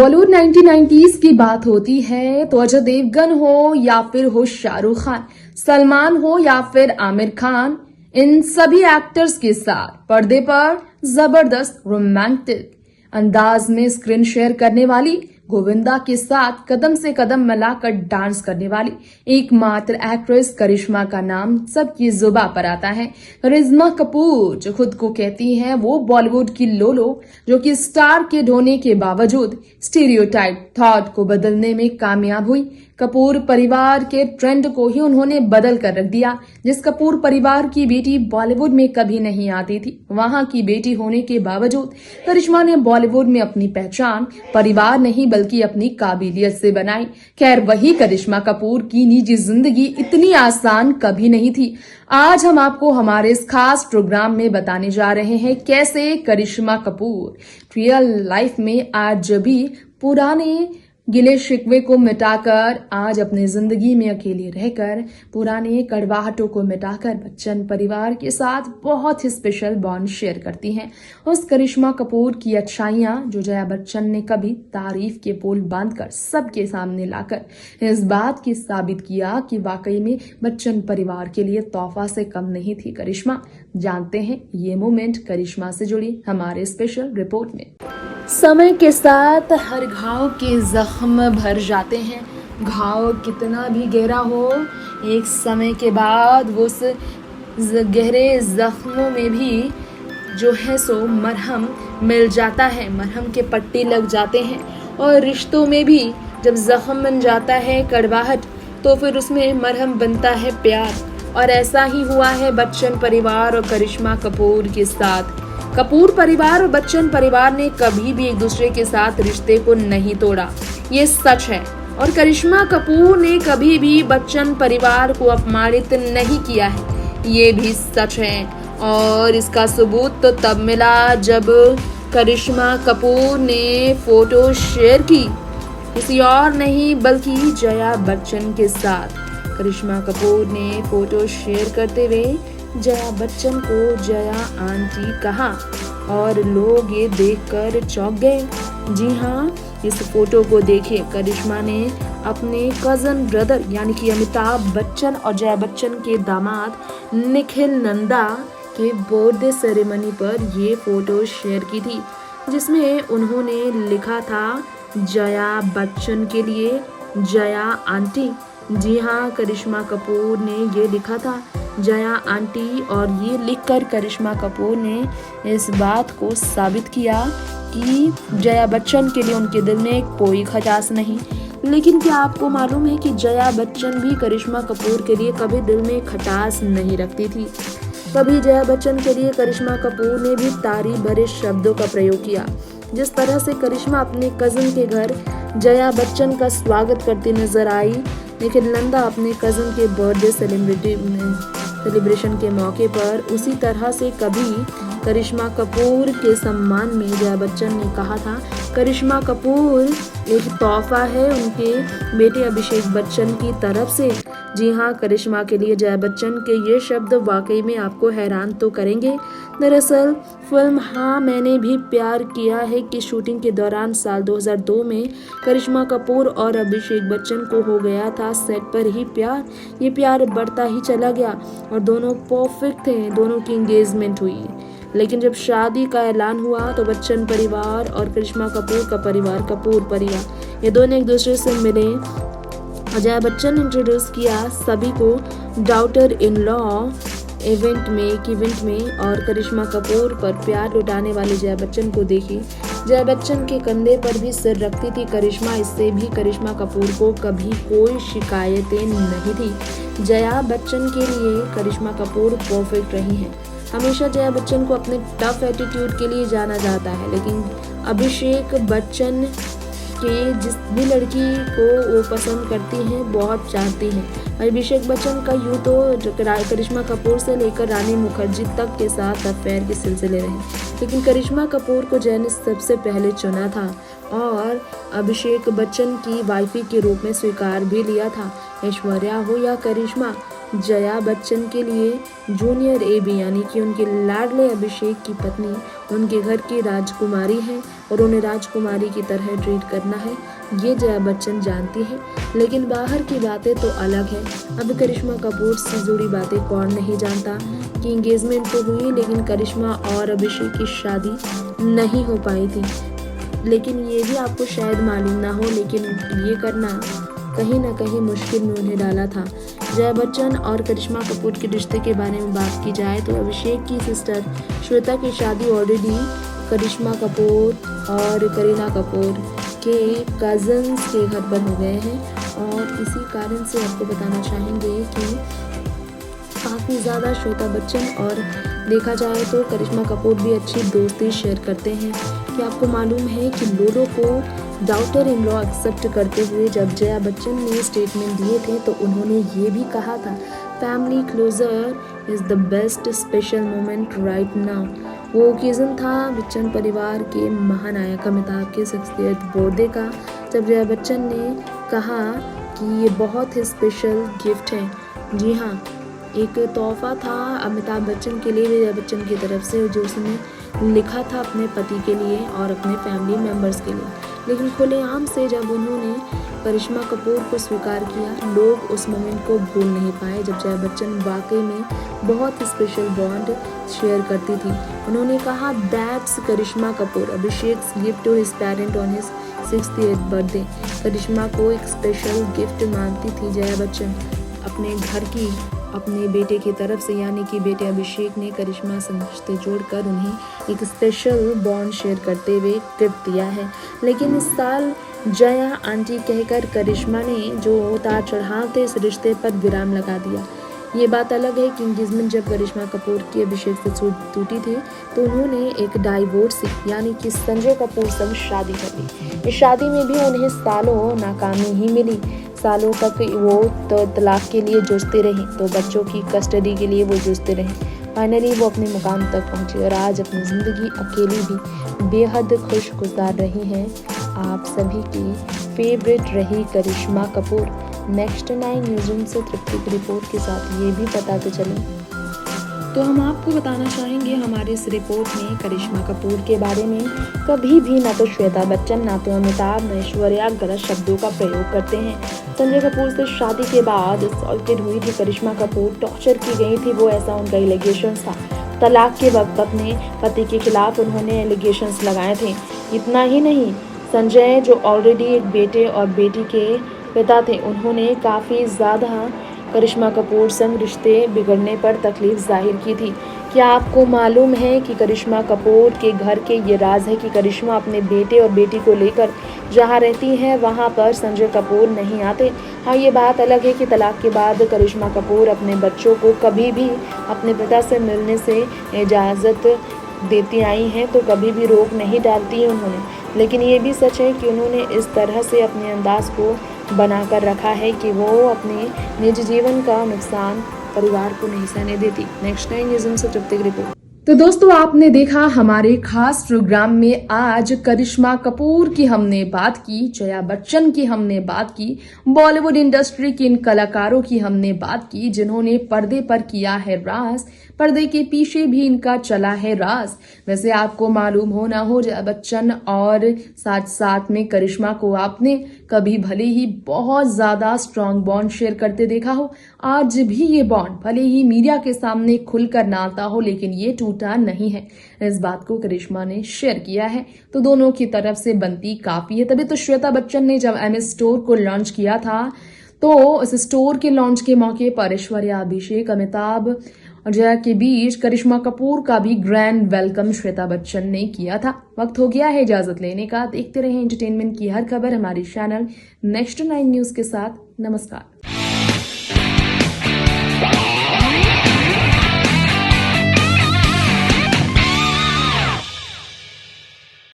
Bollywood 1990s की बात होती है तो अजय देवगन हो या फिर हो शाहरुख खान, सलमान हो या फिर आमिर खान, इन सभी एक्टर्स के साथ पर्दे पर जबरदस्त रोमांटिक अंदाज में स्क्रीन शेयर करने वाली, गोविंदा के साथ कदम से कदम मिलाकर डांस करने वाली एकमात्र एक्ट्रेस करिश्मा का नाम सबकी जुबां पर आता है। करिश्मा कपूर जो खुद को कहती हैं वो बॉलीवुड की लोलो, जो कि स्टार के होने के बावजूद स्टीरियोटाइप थॉट को बदलने में कामयाब हुई। कपूर परिवार के ट्रेंड को ही उन्होंने बदल कर रख दिया। जिस कपूर परिवार की बेटी बॉलीवुड में कभी नहीं आती थी, वहां की बेटी होने के बावजूद करिश्मा ने बॉलीवुड में अपनी पहचान परिवार नहीं बल्कि अपनी काबिलियत से बनाई। खैर, वही करिश्मा कपूर की निजी जिंदगी इतनी आसान कभी नहीं थी। आज हम आपको हमारे इस खास प्रोग्राम में बताने जा रहे हैं कैसे करिश्मा कपूर रियल लाइफ में आज भी पुराने गिले शिकवे को मिटाकर आज अपनी जिंदगी में अकेले रहकर पुराने कड़वाहटों को मिटाकर बच्चन परिवार के साथ बहुत ही स्पेशल बॉन्ड शेयर करती हैं। उस करिश्मा कपूर की अच्छाइयां जो जया बच्चन ने कभी तारीफ के पोल बांधकर सबके सामने लाकर इस बात की साबित किया कि वाकई में बच्चन परिवार के लिए तोहफा से कम नहीं थी करिश्मा। जानते हैं ये मोमेंट करिश्मा से जुड़ी हमारे स्पेशल रिपोर्ट में। समय के साथ हर घाव के जख्म भर जाते हैं। घाव कितना भी गहरा हो, एक समय के बाद वो उस गहरे जख्मों में भी जो है सो मरहम मिल जाता है, मरहम के पट्टी लग जाते हैं। और रिश्तों में भी जब जख्म बन जाता है कड़वाहट, तो फिर उसमें मरहम बनता है प्यार। और ऐसा ही हुआ है बच्चन परिवार और करिश्मा कपूर के साथ। कपूर परिवार और बच्चन परिवार ने कभी भी एक दूसरे के साथ रिश्ते को नहीं तोड़ा, ये सच है। और करिश्मा कपूर ने कभी भी बच्चन परिवार को अपमानित नहीं किया है, ये भी सच है। और इसका सबूत तो तब मिला जब करिश्मा कपूर ने फोटो शेयर की, किसी और नहीं बल्कि जया बच्चन के साथ। करिश्मा कपूर ने फोटो शेयर करते हुए जया बच्चन को जया आंटी कहा और लोग ये देखकर चौंक गए। जी हाँ, इस फोटो को देखे करिश्मा ने अपने कजन ब्रदर यानी कि अमिताभ बच्चन और जया बच्चन के दामाद निखिल नंदा के बर्थडे सेरेमनी पर ये फोटो शेयर की थी, जिसमें उन्होंने लिखा था जया बच्चन के लिए जया आंटी। जी हाँ, करिश्मा कपूर ने ये लिखा था जया आंटी, और ये लिखकर करिश्मा कपूर ने इस बात को साबित किया कि जया बच्चन के लिए उनके दिल में कोई खटास नहीं। लेकिन क्या आपको मालूम है कि जया बच्चन भी करिश्मा कपूर के लिए कभी दिल में खटास नहीं रखती थी। कभी जया बच्चन के लिए करिश्मा कपूर ने भी तारीफ भरे शब्दों का प्रयोग किया। जिस तरह से करिश्मा अपने कजिन के घर जया बच्चन का स्वागत करती नजर आई, निखिल नंदा अपने कजिन के बर्थडे सेलिब्रेशन के मौके पर, उसी तरह से कभी करिश्मा कपूर के सम्मान में जया बच्चन ने कहा था करिश्मा कपूर एक तोहफा है उनके बेटे अभिषेक बच्चन की तरफ से। जी हाँ, करिश्मा के लिए जया बच्चन के ये शब्द वाकई में आपको हैरान तो करेंगे। दरअसल फिल्म हाँ मैंने भी प्यार किया है की शूटिंग के दौरान साल 2002 में करिश्मा कपूर और अभिषेक बच्चन को हो गया था सेट पर ही प्यार। ये प्यार बढ़ता ही चला गया और दोनों परफेक्ट थे, दोनों की एंगेजमेंट हुई। लेकिन जब शादी का ऐलान हुआ तो बच्चन परिवार और करिश्मा कपूर का परिवार, कपूर परिवार, ये दोनों एक दूसरे से मिले। जया बच्चन ने इंट्रोड्यूस किया सभी को डॉटर इन लॉ इवेंट में और करिश्मा कपूर पर प्यार लुटाने वाली जया बच्चन को देखी। जया बच्चन के कंधे पर भी सिर रखती थी करिश्मा, इससे भी करिश्मा कपूर को कभी कोई शिकायतें नहीं थी। जया बच्चन के लिए करिश्मा कपूर परफेक्ट रही हैं। हमेशा जया बच्चन को अपने टफ एटीट्यूड के लिए जाना जाता है, लेकिन अभिषेक बच्चन के जिस भी लड़की को वो पसंद करती हैं, बहुत चाहती हैं। अभिषेक बच्चन का यूँ तो करिश्मा कपूर से लेकर रानी मुखर्जी तक के साथ अफेयर के सिलसिले रहे, लेकिन करिश्मा कपूर को जया ने सबसे पहले चुना था और अभिषेक बच्चन की वाइफी के रूप में स्वीकार भी लिया था। ऐश्वर्या हो या करिश्मा, जया बच्चन के लिए जूनियर एबी यानी कि उनके लाडले अभिषेक की पत्नी उनके घर की राजकुमारी है और उन्हें राजकुमारी की तरह ट्रीट करना है, ये जया बच्चन जानती है। लेकिन बाहर की बातें तो अलग है। अब करिश्मा कपूर से जुड़ी बातें कौन नहीं जानता कि एंगेजमेंट तो हुई लेकिन करिश्मा और अभिषेक की शादी नहीं हो पाई थी। लेकिन ये भी आपको शायद मालूम ना हो, लेकिन ये करना कहीं ना कहीं मुश्किल में उन्हें डाला था। जया बच्चन और करिश्मा कपूर के रिश्ते के बारे में बात की जाए तो अभिषेक की सिस्टर श्वेता की शादी ऑलरेडी करिश्मा कपूर और करीना कपूर के कजन्स के घर पर हो गए हैं। और इसी कारण से आपको बताना चाहेंगे कि काफ़ी ज़्यादा श्वेता बच्चन और देखा जाए तो करिश्मा कपूर भी अच्छी दोस्ती शेयर करते हैं। क्या आपको मालूम है कि लोडो को डॉटर इन लॉ एक्सेप्ट करते हुए जब जया बच्चन ने स्टेटमेंट दिए थे तो उन्होंने ये भी कहा था, family closer is the best special moment right now. वो ओकेजन था बच्चन परिवार के महानायक अमिताभ के 60th बर्थडे का, जब जया बच्चन ने कहा कि ये बहुत ही स्पेशल गिफ्ट है। जी हाँ, एक तोहफा था अमिताभ बच्चन के लिए जया बच्चन की तरफ से, जो उसने लिखा था अपने पति के लिए और अपने फैमिली मेम्बर्स के लिए। लेकिन खुलेआम से जब उन्होंने करिश्मा कपूर को स्वीकार किया, लोग उस मोमेंट को भूल नहीं पाए जब जया बच्चन वाकई में बहुत स्पेशल बॉन्ड शेयर करती थी। उन्होंने कहा, that's Karisma Kapoor Abhishek's gift to his parent on his 60th birthday. Karisma को एक स्पेशल गिफ्ट मानती थी जया बच्चन अपने घर की अपने बेटे की तरफ से, यानी कि बेटे अभिषेक ने करिश्मा से रिश्ते जोड़कर उन्हें एक स्पेशल बॉन्ड शेयर करते हुए गिफ्ट दिया है। लेकिन इस साल जया आंटी कहकर करिश्मा ने जो उतार चढ़ाव थे इस रिश्ते पर विराम लगा दिया। ये बात अलग है कि एंगेजमेंट जब करिश्मा कपूर की अभिषेक से टूटी थी तो उन्होंने एक डाइवोर्स यानी कि संजय कपूर से शादी कर ली। इस शादी में भी उन्हें सालों नाकामी ही मिली। सालों तक वो तो तलाक के लिए जूझते रहे, तो बच्चों की कस्टडी के लिए वो जूझते रहे। फाइनली वो अपने मुकाम तक पहुंची और आज अपनी ज़िंदगी अकेली भी बेहद खुश गुजार रही हैं। आप सभी की फेवरेट रही करिश्मा कपूर। नेक्स्ट 9 न्यूज़ से तृप्ति की रिपोर्ट के साथ ये भी बताते चलें तो हम आपको बताना चाहेंगे हमारे इस रिपोर्ट में करिश्मा कपूर के बारे में कभी भी ना तो श्वेता बच्चन ना तो अमिताभ न ऐश्वर्या गलत शब्दों का प्रयोग करते हैं। संजय कपूर से शादी के बाद असॉल्टेड हुई थी करिश्मा कपूर, टॉर्चर की गई थी वो, ऐसा उनका एलिगेशंस था। तलाक के वक्त अपने पति के खिलाफ उन्होंने एलिगेशंस लगाए थे। इतना ही नहीं, संजय जो ऑलरेडी एक बेटे और बेटी के पिता थे, उन्होंने काफ़ी ज़्यादा करिश्मा कपूर संग रिश्ते बिगड़ने पर तकलीफ जाहिर की थी। क्या आपको मालूम है कि करिश्मा कपूर के घर के ये राज है कि करिश्मा अपने बेटे और बेटी को लेकर जहाँ रहती हैं वहाँ पर संजय कपूर नहीं आते। हाँ, ये बात अलग है कि तलाक के बाद करिश्मा कपूर अपने बच्चों को कभी भी अपने पिता से मिलने से इजाज़त देती आई हैं, तो कभी भी रोक नहीं डालती है उन्होंने। लेकिन ये भी सच है कि उन्होंने इस तरह से अपने अंदाज को बनाकर रखा है कि वो अपने निजी जीवन का नुकसान परिवार को नहीं सहने देती। नेक्स्ट 9 न्यूज़ से तृप्ति की रिपोर्ट। तो दोस्तों, आपने देखा हमारे खास प्रोग्राम में आज करिश्मा कपूर की हमने बात की, जया बच्चन की हमने बात की, बॉलीवुड इंडस्ट्री के इन कलाकारों की हमने बात की जिन्होंने पर्दे पर किया है राज, पर्दे के पीछे भी इनका चला है राज। वैसे आपको मालूम हो ना हो, जया बच्चन और साथ साथ में करिश्मा को आपने कभी भले ही बहुत ज्यादा स्ट्रॉन्ग बॉन्ड शेयर करते देखा हो, आज भी ये बॉन्ड भले ही मीडिया के सामने खुलकर ना आता हो, लेकिन ये टूटा नहीं है। इस बात को करिश्मा ने शेयर किया है, तो दोनों की तरफ से बनती काफी है। तभी तो श्वेता बच्चन ने जब MS स्टोर को लॉन्च किया था तो इस स्टोर के लॉन्च के मौके पर ऐश्वर्या, अभिषेक, अमिताभ और जया के बीच करिश्मा कपूर का भी ग्रैंड वेलकम श्वेता बच्चन ने किया था। वक्त हो गया है इजाजत लेने का। देखते रहे एंटरटेनमेंट की हर खबर हमारे चैनल नेक्स्ट 9 न्यूज के साथ। नमस्कार।